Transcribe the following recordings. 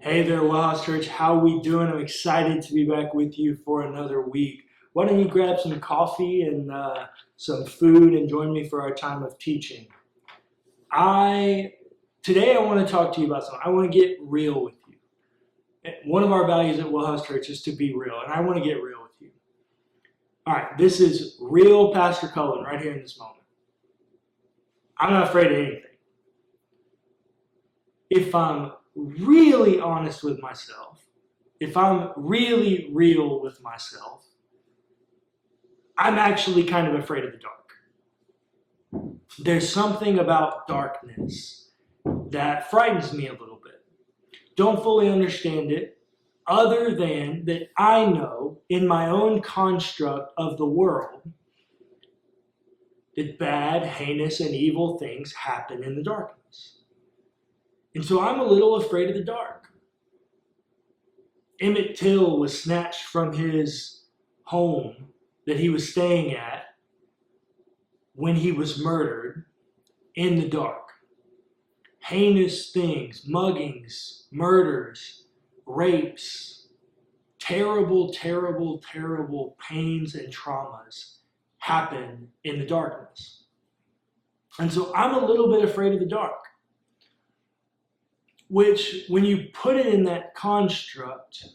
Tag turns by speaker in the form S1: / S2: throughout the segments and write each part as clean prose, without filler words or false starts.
S1: Hey there, WellHouse Church. How we doing? I'm excited to be back with you for another week. Why don't you grab some coffee and some food and join me for our time of teaching. Today I want to talk to you about something. I want to get real with you. One of our values at WellHouse Church is to be real, and I want to get real with you. All right, this is real Pastor Cullen right here in this moment. I'm not afraid of anything. If I'm really honest with myself, if I'm really real with myself, I'm actually kind of afraid of the dark. There's something about darkness that frightens me a little bit. Don't fully understand it, other than that I know in my own construct of the world that bad, heinous, and evil things happen in the darkness. And so I'm a little afraid of the dark. Emmett Till was snatched from his home that he was staying at when he was murdered in the dark. Heinous things, muggings, murders, rapes, terrible, terrible, terrible pains and traumas happen in the darkness. And so I'm a little bit afraid of the dark. Which, when you put it in that construct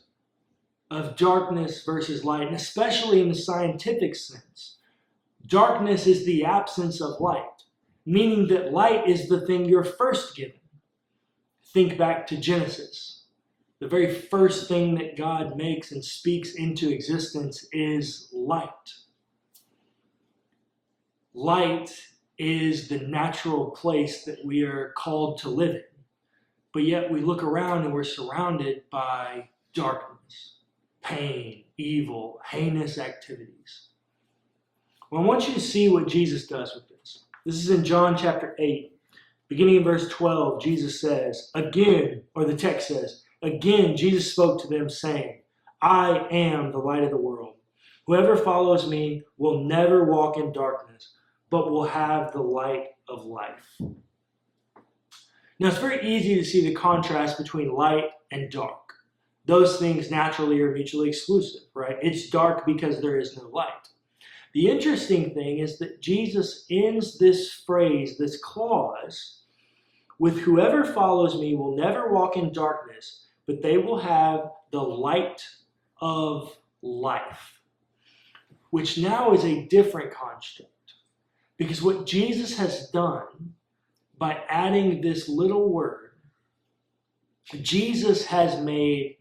S1: of darkness versus light, and especially in the scientific sense, darkness is the absence of light, meaning that light is the thing you're first given. Think back to Genesis. The very first thing that God makes and speaks into existence is light. Light is the natural place that we are called to live in. But yet we look around and we're surrounded by darkness, pain, evil, heinous activities. Well, I want you to see what Jesus does with this. This is in John chapter 8, beginning in verse 12. Jesus says, again, or the text says, again, Jesus spoke to them saying, I am the light of the world. Whoever follows me will never walk in darkness, but will have the light of life. Now, it's very easy to see the contrast between light and dark. Those things naturally are mutually exclusive, right? It's dark because there is no light. The interesting thing is that Jesus ends this phrase, this clause, with whoever follows me will never walk in darkness, but they will have the light of life, which now is a different construct. Because what Jesus has done by adding this little word, Jesus has made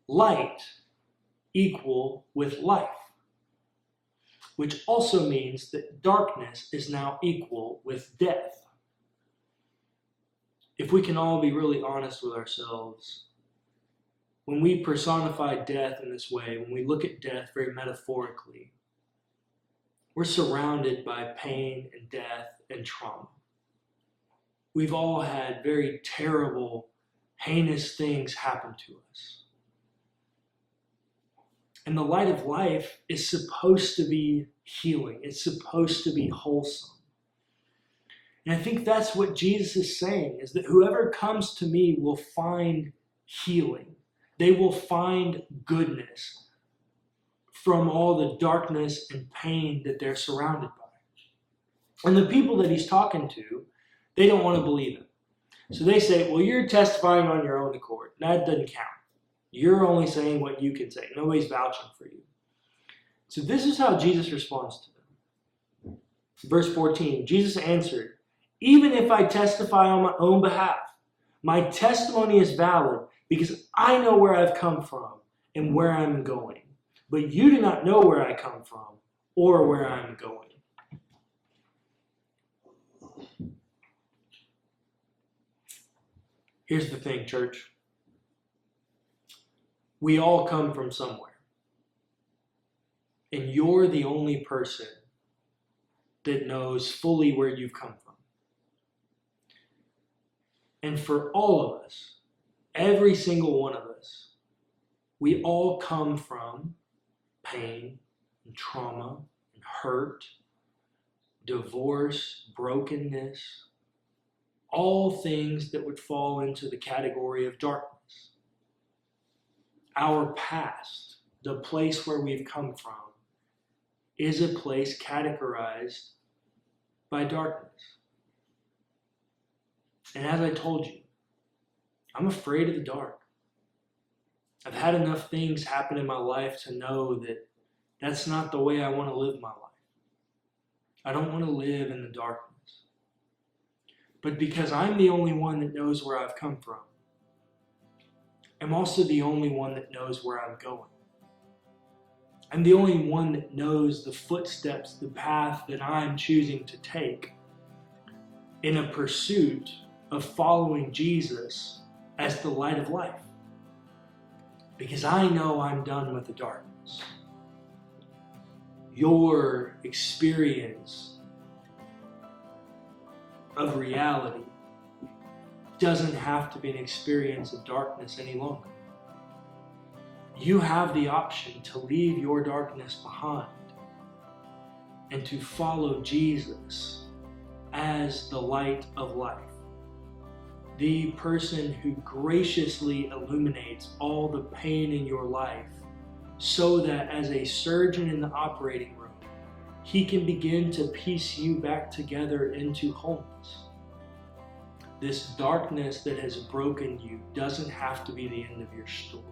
S1: light equal with life, which also means that darkness is now equal with death. If we can all be really honest with ourselves, when we personify death in this way, when we look at death very metaphorically, we're surrounded by pain and death and trauma. We've all had very terrible, heinous things happen to us. And the light of life is supposed to be healing. It's supposed to be wholesome. And I think that's what Jesus is saying, is that whoever comes to me will find healing. They will find goodness from all the darkness and pain that they're surrounded by. And the people that he's talking to, they don't want to believe it. So they say, well, you're testifying on your own accord. That doesn't count. You're only saying what you can say. Nobody's vouching for you. So this is how Jesus responds to them. Verse 14, Jesus answered, even if I testify on my own behalf, my testimony is valid because I know where I've come from and where I'm going. But you do not know where I come from or where I'm going. Here's the thing, church. We all come from somewhere. And you're the only person that knows fully where you've come from. And for all of us, every single one of us, we all come from pain and trauma and hurt, divorce, brokenness, all things that would fall into the category of darkness. our past, the place where we've come from, is a place categorized by darkness. And as I told you, I'm afraid of the dark. I've had enough things happen in my life to know that that's not the way I want to live my life. I don't want to live in the darkness. But because I'm the only one that knows where I've come from, I'm also the only one that knows where I'm going. I'm the only one that knows the footsteps, the path that I'm choosing to take in a pursuit of following Jesus as the light of life. Because I know I'm done with the darkness. Your experience of reality doesn't have to be an experience of darkness any longer. You have the option to leave your darkness behind and to follow Jesus as the light of life. The person who graciously illuminates all the pain in your life so that as a surgeon in the operating room, he can begin to piece you back together into wholeness. This darkness that has broken you doesn't have to be the end of your story.